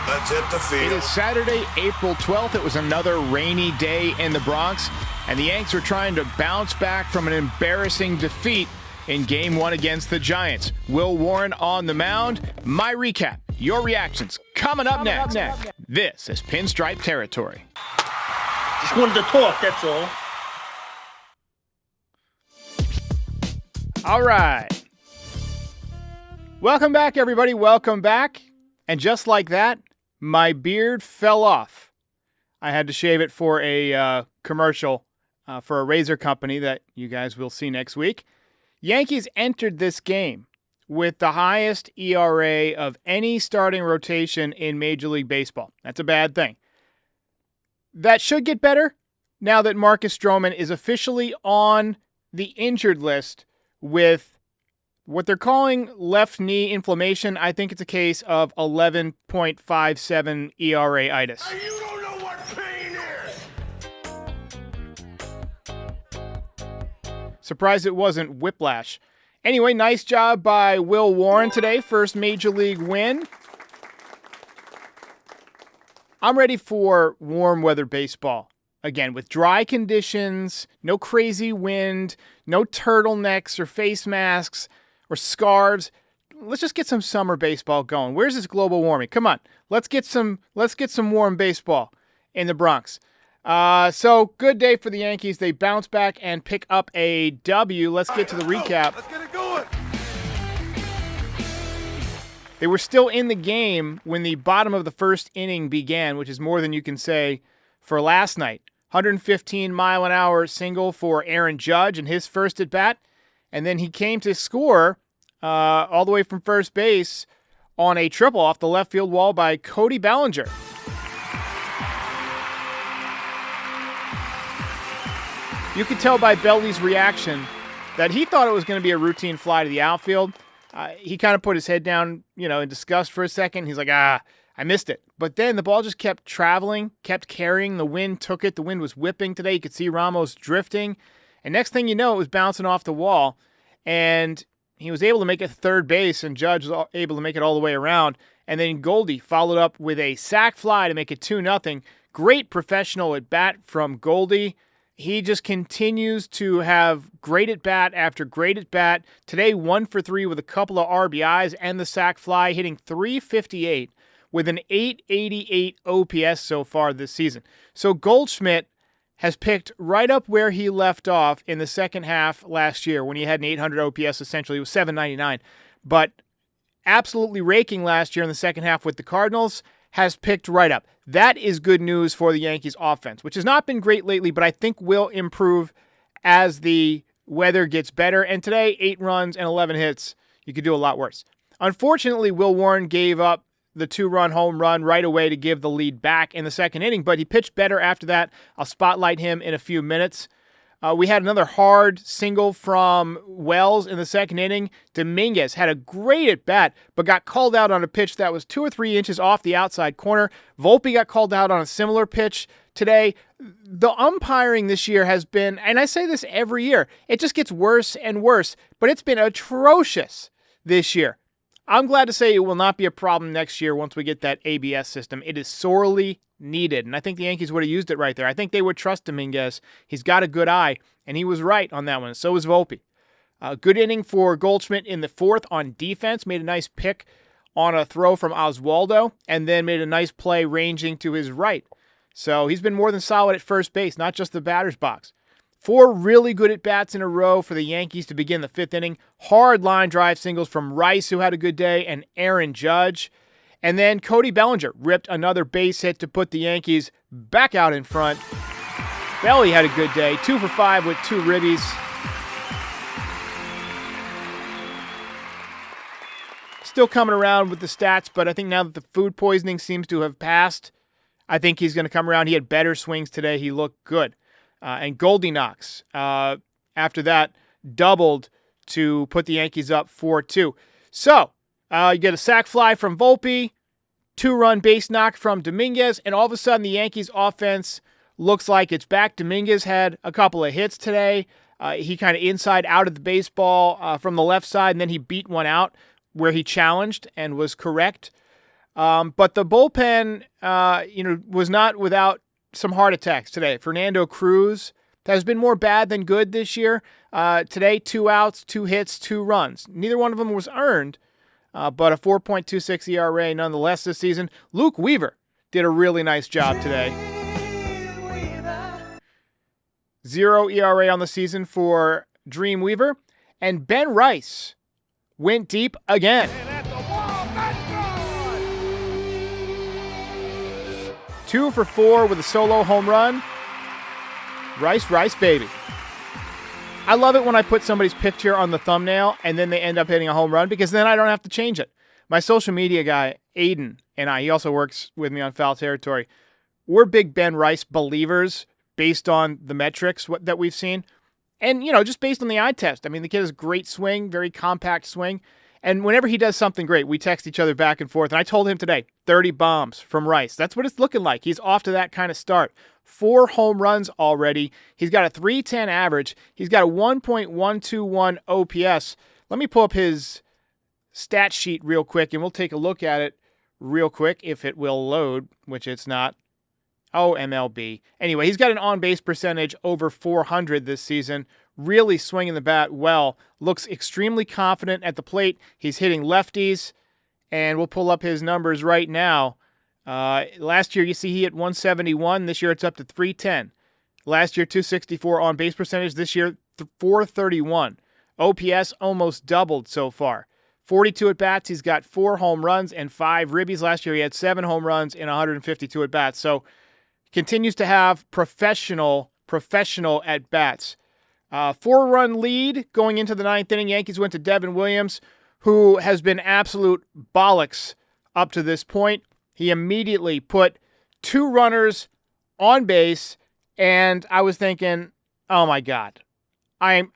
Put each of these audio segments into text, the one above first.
Let's hit the field. It is Saturday, April 12th. It was another rainy day in the Bronx, and the Yanks are trying to bounce back from an embarrassing defeat in Game 1 against the Giants. Will Warren on the mound. My recap, your reactions, coming up next. This is Pinstripe Territory. Just wanted to talk, that's all. All right. Welcome back, everybody. Welcome back. And just like that, my beard fell off. I had to shave it for a commercial for a razor company that you guys will see next week. Yankees entered this game with the highest ERA of any starting rotation in Major League Baseball. That's a bad thing. That should get better now that Marcus Stroman is officially on the injured list with what they're calling left knee inflammation. I think it's a case of 11.57 ERA-itis. You don't know what pain is. Surprised it wasn't whiplash. Anyway, nice job by Will Warren today. First Major League win. I'm ready for warm weather baseball. Again, with dry conditions, no crazy wind, no turtlenecks or face masks or scarves. Let's just get some summer baseball going. Where's this global warming? Come on. Let's get some warm baseball in the Bronx. So good day for the Yankees. They bounce back and pick up a W. Let's get to the recap. Let's get it going. They were still in the game when the bottom of the first inning began, which is more than you can say for last night. 115-mile-an-hour single for Aaron Judge in his first at-bat. And then he came to score all the way from first base on a triple off the left field wall by Cody Bellinger. You could tell by Belly's reaction that he thought it was going to be a routine fly to the outfield. He kind of put his head down, in disgust for a second. He's like, I missed it. But then the ball just kept traveling, kept carrying. The wind took it. The wind was whipping today. You could see Ramos drifting. And next thing you know, it was bouncing off the wall. And he was able to make it to third base, and Judge was able to make it all the way around. And then Goldie followed up with a sac fly to make it 2-0. Great professional at bat from Goldie. He just continues to have great at bat after great at bat. Today, 1 for 3 with a couple of RBIs and the sac fly, hitting .358 with an .888 OPS so far this season. So Goldschmidt has picked right up where he left off in the second half last year when he had an 800 OPS, essentially. It was .799. But absolutely raking last year in the second half with the Cardinals, has picked right up. That is good news for the Yankees offense, which has not been great lately, but I think will improve as the weather gets better. And today, 8 runs and 11 hits. You could do a lot worse. Unfortunately, Will Warren gave up the 2-run home run right away to give the lead back in the second inning, but he pitched better after that. I'll spotlight him in a few minutes. We had another hard single from Wells in the second inning. Dominguez had a great at-bat, but got called out on a pitch that was 2 or 3 inches off the outside corner. Volpe got called out on a similar pitch today. The umpiring this year has been, and I say this every year, it just gets worse and worse, but it's been atrocious this year. I'm glad to say it will not be a problem next year once we get that ABS system. It is sorely needed, and I think the Yankees would have used it right there. I think they would trust Dominguez. He's got a good eye, and he was right on that one. So was Volpe. Good inning for Goldschmidt in the fourth on defense. Made a nice pick on a throw from Oswaldo, and then made a nice play ranging to his right. So he's been more than solid at first base, not just the batter's box. 4 really good at-bats in a row for the Yankees to begin the fifth inning. Hard line drive singles from Rice, who had a good day, and Aaron Judge. And then Cody Bellinger ripped another base hit to put the Yankees back out in front. Belly had a good day, 2 for 5 with 2 ribbies. Still coming around with the stats, but I think now that the food poisoning seems to have passed, I think he's going to come around. He had better swings today. He looked good. And Goldie Knox, after that, doubled to put the Yankees up 4-2. So, you get a sac fly from Volpe, 2-run base knock from Dominguez, and all of a sudden the Yankees offense looks like it's back. Dominguez had a couple of hits today. He kind of inside out of the baseball from the left side, and then he beat one out where he challenged and was correct. But the bullpen, was not without some heart attacks today. Fernando Cruz has been more bad than good this year. Today, 2 outs, 2 hits, 2 runs. Neither one of them was earned, but a 4.26 ERA nonetheless this season. Luke Weaver did a really nice job today. 0 ERA on the season for Dream Weaver. And Ben Rice went deep again. 2 for 4 with a solo home run. Rice, baby. I love it when I put somebody's picture on the thumbnail and then they end up hitting a home run because then I don't have to change it. My social media guy, Aiden, and he also works with me on Foul Territory. We're big Ben Rice believers based on the metrics that we've seen. And, just based on the eye test. I mean, the kid has great swing, very compact swing. And whenever he does something great, we text each other back and forth. And I told him today, 30 bombs from Rice. That's what it's looking like. He's off to that kind of start. 4 home runs already. He's got a .310 average. He's got a 1.121 OPS. Let me pull up his stat sheet real quick, and we'll take a look at it real quick if it will load, which it's not. Oh, MLB. Anyway, he's got an on-base percentage over 400 this season. Really swinging the bat well. Looks extremely confident at the plate. He's hitting lefties, and we'll pull up his numbers right now. Last year, you see he hit 171. This year, it's up to 310. Last year, 264 on-base percentage. This year, 431. OPS almost doubled so far. 42 at-bats. He's got 4 home runs and 5 ribbies. Last year, he had 7 home runs and 152 at-bats. So, continues to have professional at-bats. 4-run lead going into the 9th inning. Yankees went to Devin Williams, who has been absolute bollocks up to this point. He immediately put 2 runners on base, and I was thinking, oh my God, I'm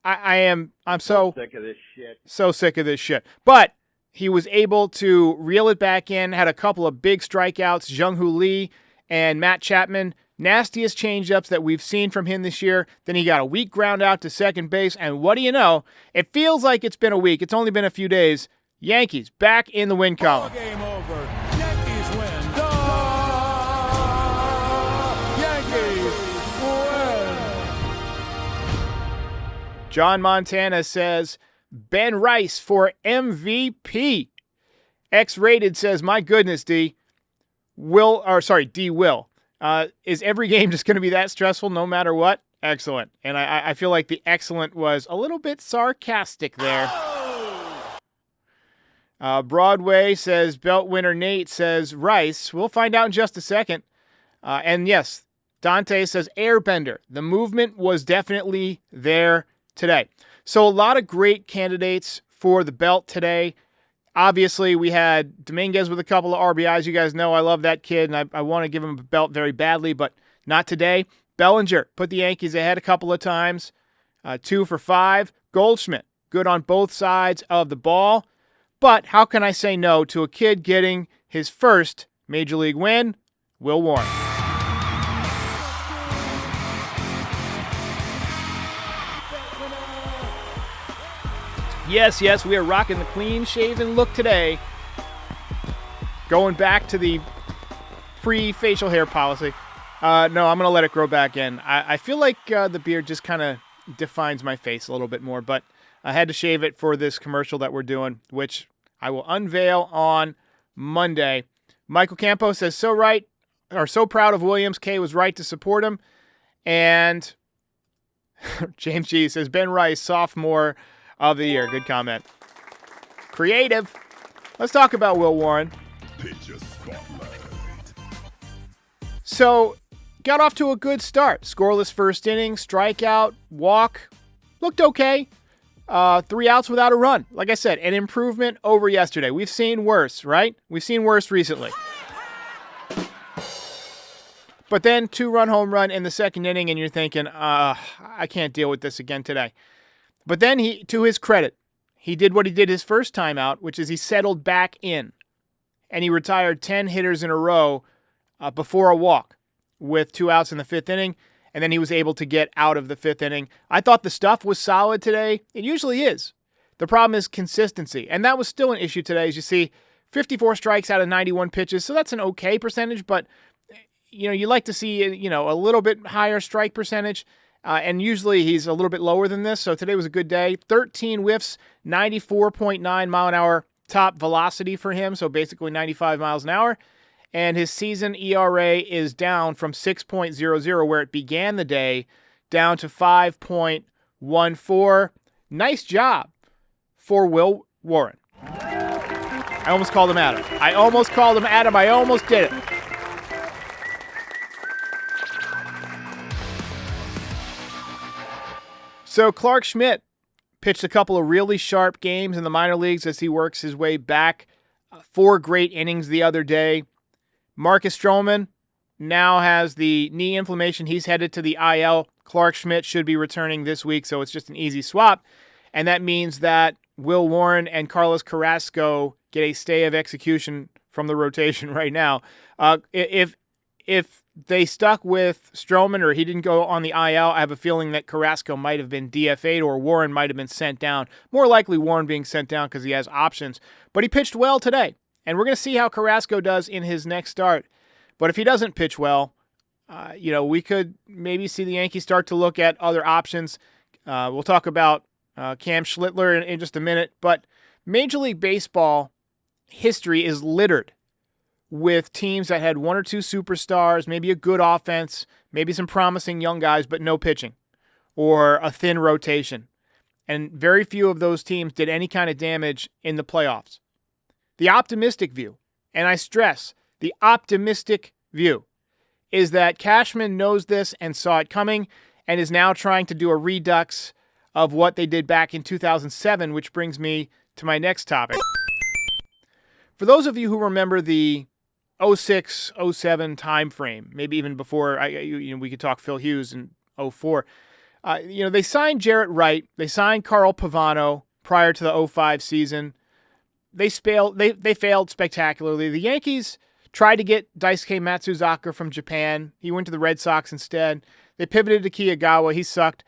so sick of this shit. So sick of this shit. But he was able to reel it back in, had a couple of big strikeouts, Jung-Hoo Lee and Matt Chapman, nastiest changeups that we've seen from him this year. Then he got a weak ground out to second base, and what do you know? It feels like it's been a week. It's only been a few days. Yankees back in the win column. Game over. Yankees win. Yankees win. John Montana says, Ben Rice for MVP. X-Rated says, my goodness, D. D. Will. Is every game just going to be that stressful no matter what? Excellent. And I feel like the excellent was a little bit sarcastic there. Broadway says, belt winner Nate says, Rice. We'll find out in just a second. And yes, Dante says, airbender. The movement was definitely there today. So a lot of great candidates for the belt today. Obviously, we had Dominguez with a couple of RBIs. You guys know I love that kid, and I want to give him a belt very badly, but not today. Bellinger put the Yankees ahead a couple of times, 2 for 5. Goldschmidt, good on both sides of the ball. But how can I say no to a kid getting his first Major League win? Will Warren. Yes, we are rocking the clean-shaven look today. Going back to the pre-facial hair policy. No, I'm going to let it grow back in. I feel like the beard just kind of defines my face a little bit more, but I had to shave it for this commercial that we're doing, which I will unveil on Monday. Michael Campos says, so proud of Williams. K was right to support him. And James G says, Ben Rice, sophomore of the year. Good comment. Creative. Let's talk about Will Warren. So, got off to a good start. Scoreless first inning, strikeout, walk. Looked okay. 3 outs without a run. Like I said, an improvement over yesterday. We've seen worse, right? We've seen worse recently. But then 2-run home run in the second inning, and you're thinking, I can't deal with this again today. But then he, to his credit, he did what he did his first time out, which is he settled back in. And he retired 10 hitters in a row before a walk with 2 outs in the 5th inning. And then he was able to get out of the 5th inning. I thought the stuff was solid today. It usually is. The problem is consistency. And that was still an issue today. As you see, 54 strikes out of 91 pitches, so that's an okay percentage, but you like to see a little bit higher strike percentage, and usually he's a little bit lower than this, so today was a good day. 13 whiffs, 94.9 mile an hour top velocity for him, so basically 95 miles an hour, and his season ERA is down from 6.00, where it began the day, down to 5.14. Nice job for Will Warren. I almost called him Adam. I almost did it. So Clark Schmidt pitched a couple of really sharp games in the minor leagues as he works his way back. 4 great innings the other day. Marcus Stroman now has the knee inflammation. He's headed to the IL. Clark Schmidt should be returning this week, so it's just an easy swap. And that means that Will Warren and Carlos Carrasco get a stay of execution from the rotation right now. If they stuck with Stroman or he didn't go on the IL, I have a feeling that Carrasco might have been DFA'd or Warren might have been sent down. More likely Warren being sent down because he has options. But he pitched well today, and we're going to see how Carrasco does in his next start. But if he doesn't pitch well, we could maybe see the Yankees start to look at other options. We'll talk about Cam Schlittler in just a minute, but Major League Baseball history is littered with teams that had 1 or 2 superstars, maybe a good offense, maybe some promising young guys, but no pitching or a thin rotation. And very few of those teams did any kind of damage in the playoffs. The optimistic view, and I stress, the optimistic view, is that Cashman knows this and saw it coming and is now trying to do a redux of what they did back in 2007, which brings me to my next topic. For those of you who remember the 06, 07 time frame, maybe even before we could talk Phil Hughes in 04, they signed Jarrett Wright, they signed Carl Pavano prior to the 05 season. They failed spectacularly. The Yankees tried to get Daisuke Matsuzaka from Japan. He went to the Red Sox instead. They pivoted to Kiyagawa. He sucked.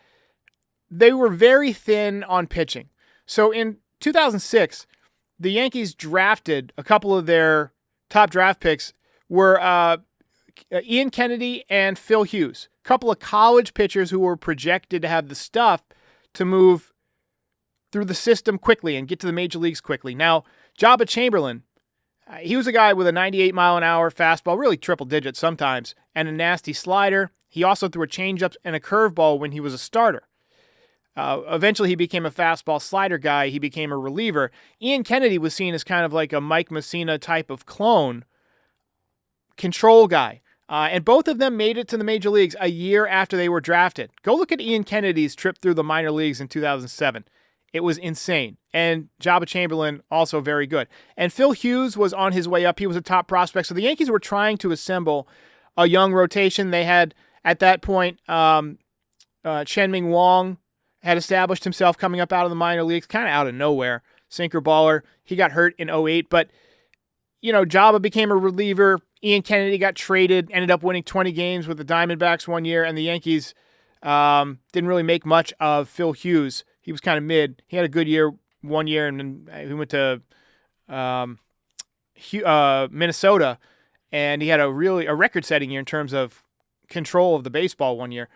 They were very thin on pitching. So in 2006, the Yankees drafted a couple of their top draft picks were Ian Kennedy and Phil Hughes, a couple of college pitchers who were projected to have the stuff to move through the system quickly and get to the major leagues quickly. Now, Jabba Chamberlain, he was a guy with a 98-mile-an-hour fastball, really triple digits sometimes, and a nasty slider. He also threw a changeup and a curveball when he was a starter. Eventually, he became a fastball slider guy. He became a reliever. Ian Kennedy was seen as kind of like a Mike Messina type of clone, control guy. And both of them made it to the major leagues a year after they were drafted. Go look at Ian Kennedy's trip through the minor leagues in 2007. It was insane. And Jabba Chamberlain, also very good. And Phil Hughes was on his way up. He was a top prospect. So the Yankees were trying to assemble a young rotation. They had, at that point, Chen-Ming Wong had established himself coming up out of the minor leagues, kind of out of nowhere. Sinker baller. He got hurt in 08, but, Jabba became a reliever. Ian Kennedy got traded, ended up winning 20 games with the Diamondbacks one year, and the Yankees didn't really make much of Phil Hughes. He was kind of mid. He had a good year one year, and then he went to Minnesota, and he had a record-setting year in terms of control of the baseball one year.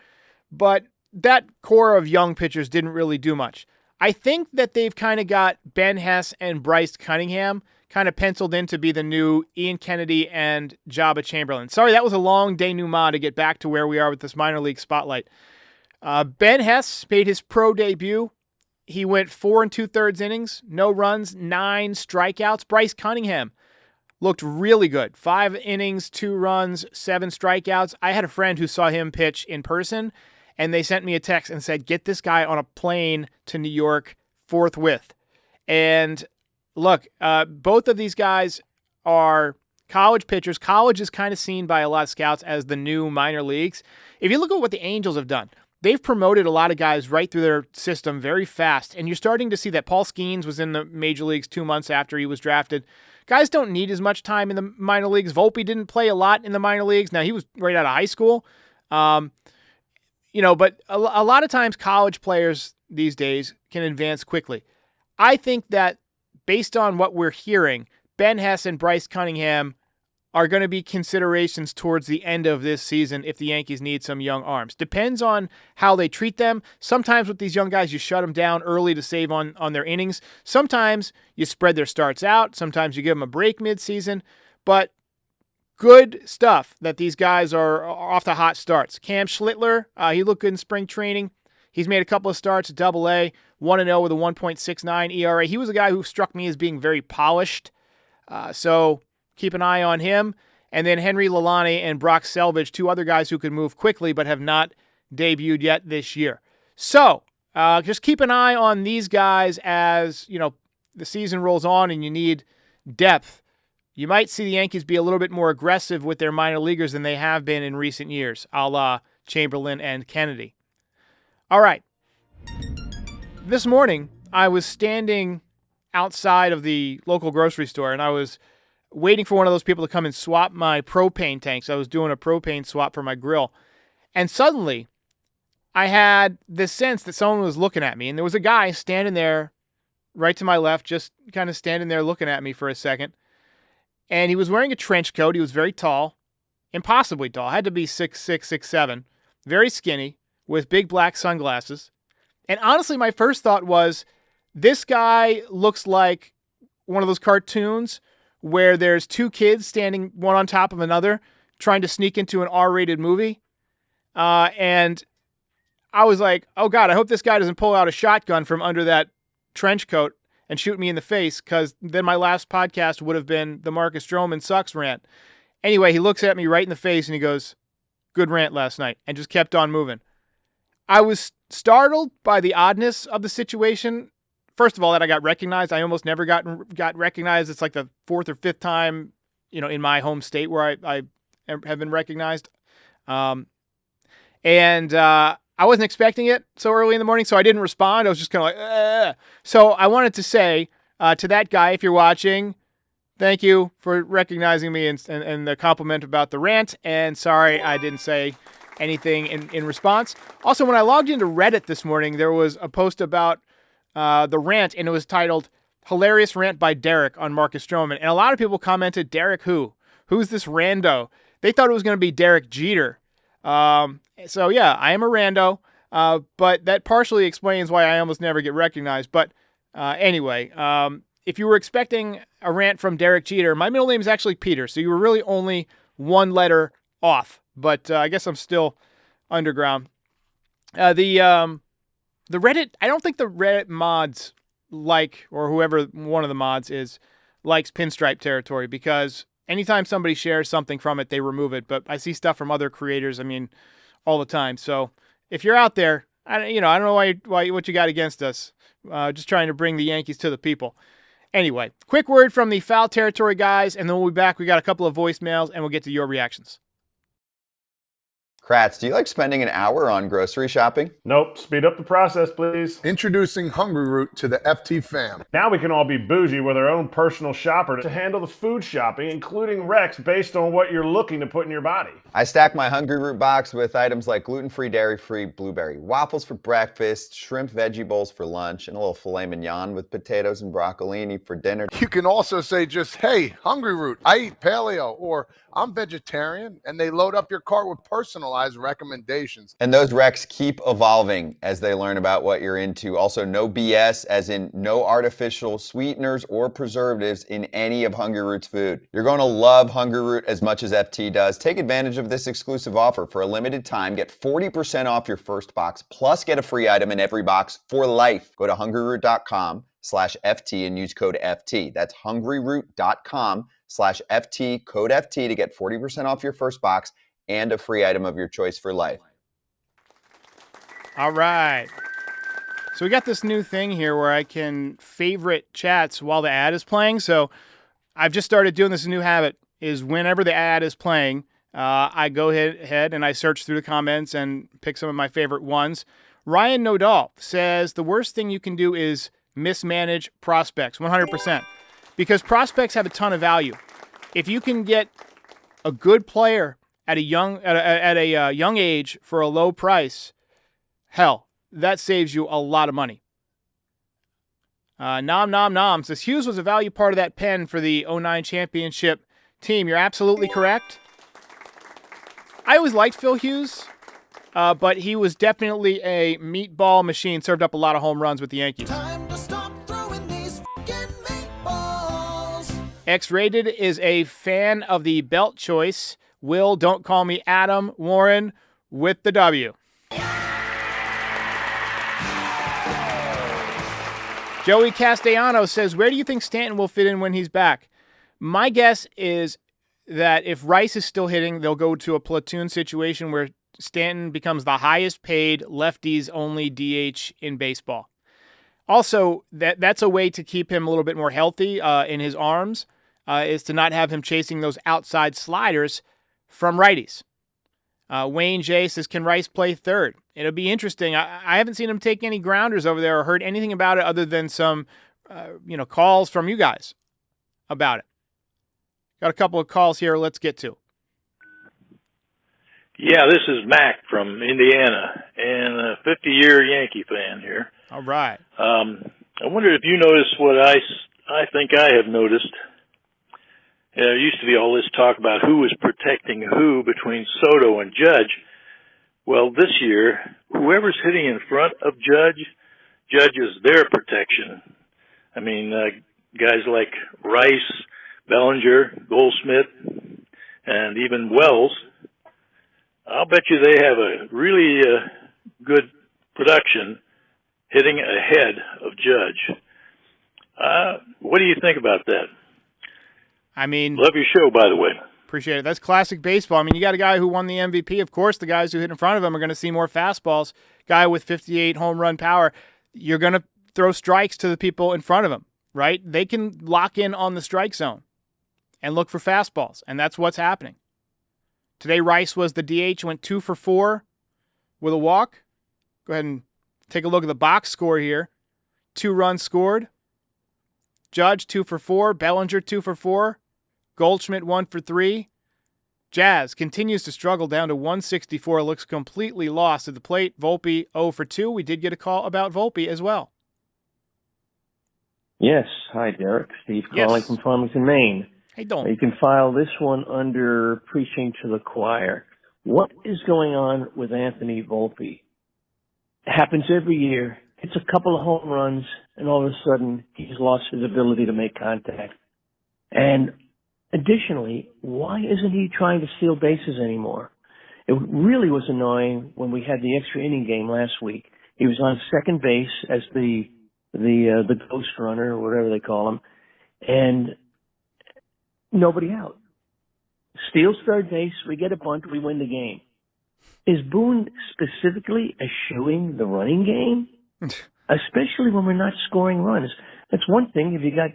But that core of young pitchers didn't really do much. I think that they've kind of got Ben Hess and Bryce Cunningham kind of penciled in to be the new Ian Kennedy and Jabba Chamberlain. Sorry, that was a long denouement to get back to where we are with this minor league spotlight. Ben Hess made his pro debut. He went 4 2/3 innings, no runs, 9 strikeouts. Bryce Cunningham looked really good. 5 innings, 2 runs, 7 strikeouts. I had a friend who saw him pitch in person, and they sent me a text and said, get this guy on a plane to New York forthwith. And look, both of these guys are college pitchers. College is kind of seen by a lot of scouts as the new minor leagues. If you look at what the Angels have done, they've promoted a lot of guys right through their system very fast. And you're starting to see that Paul Skeens was in the major leagues 2 months after he was drafted. Guys don't need as much time in the minor leagues. Volpe didn't play a lot in the minor leagues. Now, he was right out of high school. But a lot of times college players these days can advance quickly. I think that based on what we're hearing, Ben Hess and Bryce Cunningham are going to be considerations towards the end of this season if the Yankees need some young arms. Depends on how they treat them. Sometimes with these young guys, you shut them down early to save on their innings. Sometimes you spread their starts out. Sometimes you give them a break midseason. But good stuff that these guys are off to hot starts. Cam Schlittler, he looked good in spring training. He's made a couple of starts at Double-A, 1-0 with a 1.69 ERA. He was a guy who struck me as being very polished. So keep an eye on him. And then Henry Lalane and Brock Selvage, two other guys who can move quickly but have not debuted yet this year. So just keep an eye on these guys as, the season rolls on and you need depth. You might see the Yankees be a little bit more aggressive with their minor leaguers than they have been in recent years, a la Chamberlain and Kennedy. All right. This morning, I was standing outside of the local grocery store, and I was waiting for one of those people to come and swap my propane tanks. I was doing a propane swap for my grill. And suddenly, I had this sense that someone was looking at me, and there was a guy standing there right to my left, just kind of standing there looking at me for a second. And he was wearing a trench coat. He was very tall, impossibly tall. Had to be 6'6", 6'7", very skinny, with big black sunglasses. And honestly, my first thought was, this guy looks like one of those cartoons where there's two kids standing one on top of another trying to sneak into an R-rated movie. And I was like, oh God, I hope this guy doesn't pull out a shotgun from under that trench coat and shoot me in the face, because then my last podcast would have been the Marcus Stroman sucks rant. Anyway, he looks at me right in the face and he goes, good rant last night, and just kept on moving. I was startled by the oddness of the situation. First of all, that I got recognized. I almost never got recognized. It's like the fourth or fifth time, in my home state where I have been recognized. And I wasn't expecting it so early in the morning, so I didn't respond. I was just kind of like, ugh. So I wanted to say to that guy, if you're watching, thank you for recognizing me and the compliment about the rant. And sorry I didn't say anything in response. Also, when I logged into Reddit this morning, there was a post about the rant, and it was titled "Hilarious Rant by Derek on Marcus Stroman." And a lot of people commented, Derek who? Who's this rando? They thought it was going to be Derek Jeter. So yeah, I am a rando, but that partially explains why I almost never get recognized. But anyway, if you were expecting a rant from Derek Jeter, my middle name is actually Peter, so you were really only one letter off. But I guess I'm still underground. The Reddit, I don't think the Reddit mods or whoever one of the mods is, likes Pinstripe Territory, because anytime somebody shares something from it, they remove it. But I see stuff from other creators, all the time. So if you're out there, I don't know what you got against us. Just trying to bring the Yankees to the people. Anyway, quick word from the Foul Territory guys, and then we'll be back. We got a couple of voicemails, and we'll get to your reactions. Kratz, do you like spending an hour on grocery shopping? Nope. Speed up the process, please. Introducing Hungryroot to the FT fam. Now we can all be bougie with our own personal shopper to handle the food shopping, including recs based on what you're looking to put in your body. I stack my Hungryroot box with items like gluten-free, dairy-free blueberry waffles for breakfast, shrimp veggie bowls for lunch, and a little filet mignon with potatoes and broccolini for dinner. You can also say just, hey, Hungryroot, I eat paleo, or I'm vegetarian, and they load up your cart with personalized recommendations. And those recs keep evolving as they learn about what you're into. Also, no BS, as in no artificial sweeteners or preservatives in any of Hungryroot's food. You're going to love Hungryroot as much as FT does. Take advantage of this exclusive offer. For a limited time, get 40% off your first box, plus get a free item in every box for life. Go to hungryroot.com/FT and use code FT. That's hungryroot.com/FT, code FT to get 40% off your first box and a free item of your choice for life. All right. So we got this new thing here where I can favorite chats while the ad is playing. So I've just started doing this new habit, is whenever the ad is playing, I go ahead and I search through the comments and pick some of my favorite ones. Ryan Nodal says the worst thing you can do is mismanage prospects, 100%. Because prospects have a ton of value. If you can get a good player at a young age for a low price, hell, that saves you a lot of money. Nom Nom Nom says Hughes was a value part of that pen for the '09 championship team. You're absolutely correct. I always liked Phil Hughes, but he was definitely a meatball machine, served up a lot of home runs with the Yankees. Time to stop throwing these fucking meatballs. X-Rated is a fan of the belt choice. Will, don't call me Adam Warren with the W. Joey Castellano says, where do you think Stanton will fit in when he's back? My guess is that if Rice is still hitting, they'll go to a platoon situation where Stanton becomes the highest paid lefties only DH in baseball. Also, that's a way to keep him a little bit more healthy in his arms, is to not have him chasing those outside sliders from righties. Wayne J says, can Rice play third? It'll be interesting. I haven't seen him take any grounders over there or heard anything about it other than some calls from you guys about it. Got a couple of calls here let's get to. Yeah, this is Mac from Indiana and a 50-year Yankee fan here. All right. I wonder if you noticed what I think I have noticed. There used to be all this talk about who was protecting who between Soto and Judge. Well, this year, whoever's hitting in front of Judge is their protection. I mean, guys like Rice, Bellinger, Goldschmidt, and even Wells, I'll bet you they have a really good production hitting ahead of Judge. What do you think about that? I mean, love your show, by the way. Appreciate it. That's classic baseball. I mean, you got a guy who won the MVP. Of course, the guys who hit in front of him are going to see more fastballs. Guy with 58 home run power, you're going to throw strikes to the people in front of him, right? They can lock in on the strike zone and look for fastballs, and that's what's happening. Today, Rice was the DH, went 2 for 4 with a walk. Go ahead and take a look at the box score here. 2 runs scored. Judge, 2 for 4. Bellinger, 2 for 4. Goldschmidt, 1 for 3. Jazz continues to struggle down to 164. Looks completely lost at the plate. Volpe, 0 for 2. We did get a call about Volpe as well. Yes. Hi, Derek. Steve calling from Farmington, Maine. Hey, Don. You can file this one under preaching to the choir. What is going on with Anthony Volpe? It happens every year. It's a couple of home runs, and all of a sudden, he's lost his ability to make contact. And additionally, why isn't he trying to steal bases anymore? It really was annoying when we had the extra inning game last week. He was on second base as the ghost runner, or whatever they call him, and nobody out. Steals third base, we get a bunt, we win the game. Is Boone specifically eschewing the running game? Especially when we're not scoring runs. That's one thing. If you got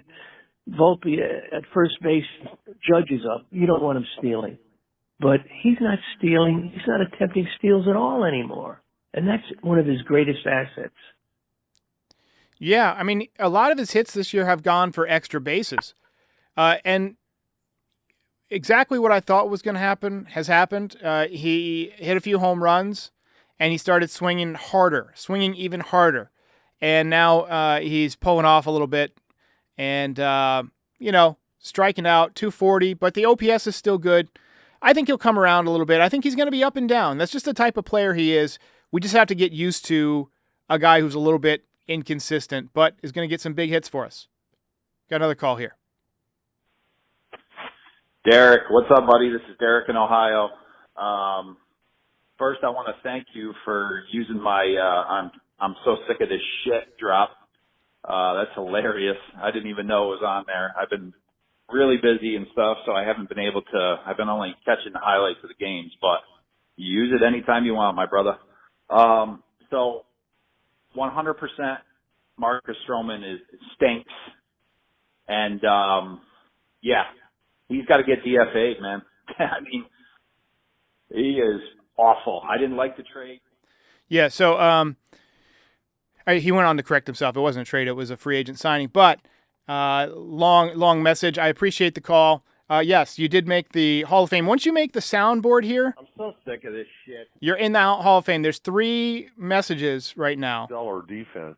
Volpe at first base, Judge is up, you don't want him stealing. But he's not stealing. He's not attempting steals at all anymore. And that's one of his greatest assets. Yeah, I mean, a lot of his hits this year have gone for extra bases. And exactly what I thought was going to happen has happened. He hit a few home runs, and he started swinging even harder. And now he's pulling off a little bit and, striking out 240. But the OPS is still good. I think he'll come around a little bit. I think he's going to be up and down. That's just the type of player he is. We just have to get used to a guy who's a little bit inconsistent, but is going to get some big hits for us. Got another call here. Derek, what's up, buddy? This is Derek in Ohio. First, I want to thank you for using my I'm so sick of this shit drop. That's hilarious. I didn't even know it was on there. I've been really busy and stuff, so I haven't been able to. I've been only catching the highlights of the games, but you use it anytime you want, my brother. So 100% Marcus Stroman stinks. And, he's got to get DFA'd, man. I mean, he is awful. I didn't like the trade. Yeah, so he went on to correct himself. It wasn't a trade. It was a free agent signing. But long message. I appreciate the call. Yes, you did make the Hall of Fame. Once you make the soundboard here, I'm so sick of this shit. You're in the Hall of Fame. There's 3 messages right now. Stellar defense.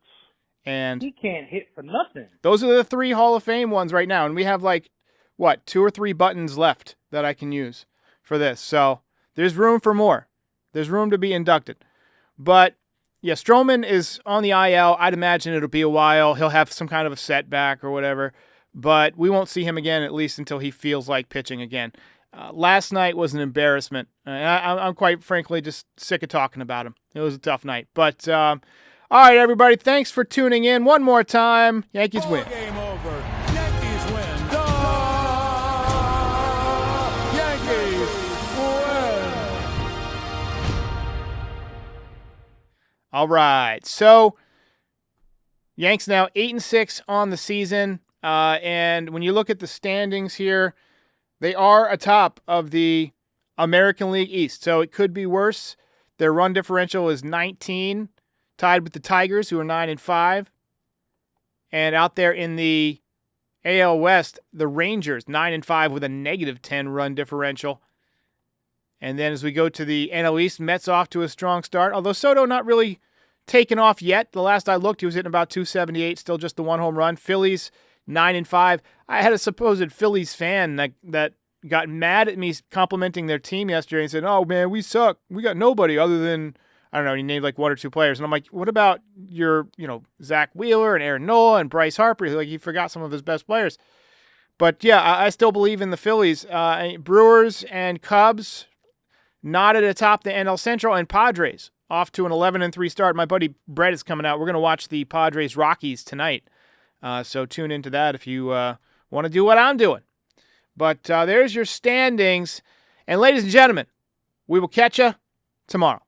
And he can't hit for nothing. those are the 3 Hall of Fame ones right now. And we have 2 or 3 buttons left that I can use for this. So there's room for more. There's room to be inducted. But yeah, Stroman is on the IL. I'd imagine it'll be a while. He'll have some kind of a setback or whatever. But we won't see him again, at least until he feels like pitching again. Last night was an embarrassment. I'm quite frankly just sick of talking about him. It was a tough night. But all right, everybody, thanks for tuning in one more time. Yankees win. Game over. Yankees win. The Yankees win. All right, so Yanks now 8-6 on the season. And when you look at the standings here, they are atop of the American League East. So it could be worse. Their run differential is 19, tied with the Tigers, who are 9-5. And out there in the AL West, the Rangers, 9-5 with a -10 run differential. And then as we go to the NL East, Mets off to a strong start. Although Soto not really taken off yet. The last I looked, he was hitting about 278, still just the 1 home run. Phillies, 9-5. I had a supposed Phillies fan that got mad at me complimenting their team yesterday and said, "Oh man, we suck. We got nobody other than," I don't know, he named 1 or 2 players. And I'm like, what about your, Zach Wheeler and Aaron Nola and Bryce Harper? He forgot some of his best players. But yeah, I still believe in the Phillies. Brewers and Cubs knotted atop the NL Central, and Padres off to an 11-3 start. My buddy Brett is coming out. We're going to watch the Padres Rockies tonight. So tune into that if you want to do what I'm doing. But there's your standings. And ladies and gentlemen, we will catch you tomorrow.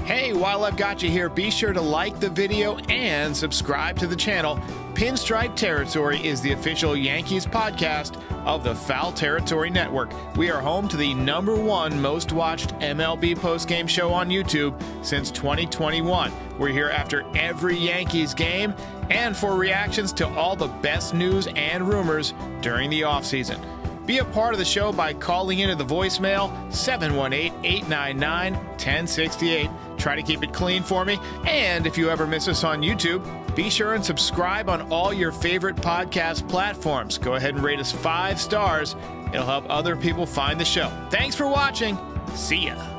Hey, while I've got you here, be sure to like the video and subscribe to the channel. Pinstripe Territory is the official Yankees podcast of the Foul Territory Network. We are home to the #1 most watched MLB postgame show on YouTube since 2021. We're here after every Yankees game and for reactions to all the best news and rumors during the offseason. Be a part of the show by calling into the voicemail 718-899-1068. Try to keep it clean for me. And if you ever miss us on YouTube, be sure and subscribe on all your favorite podcast platforms. Go ahead and rate us 5 stars. It'll help other people find the show. Thanks for watching. See ya.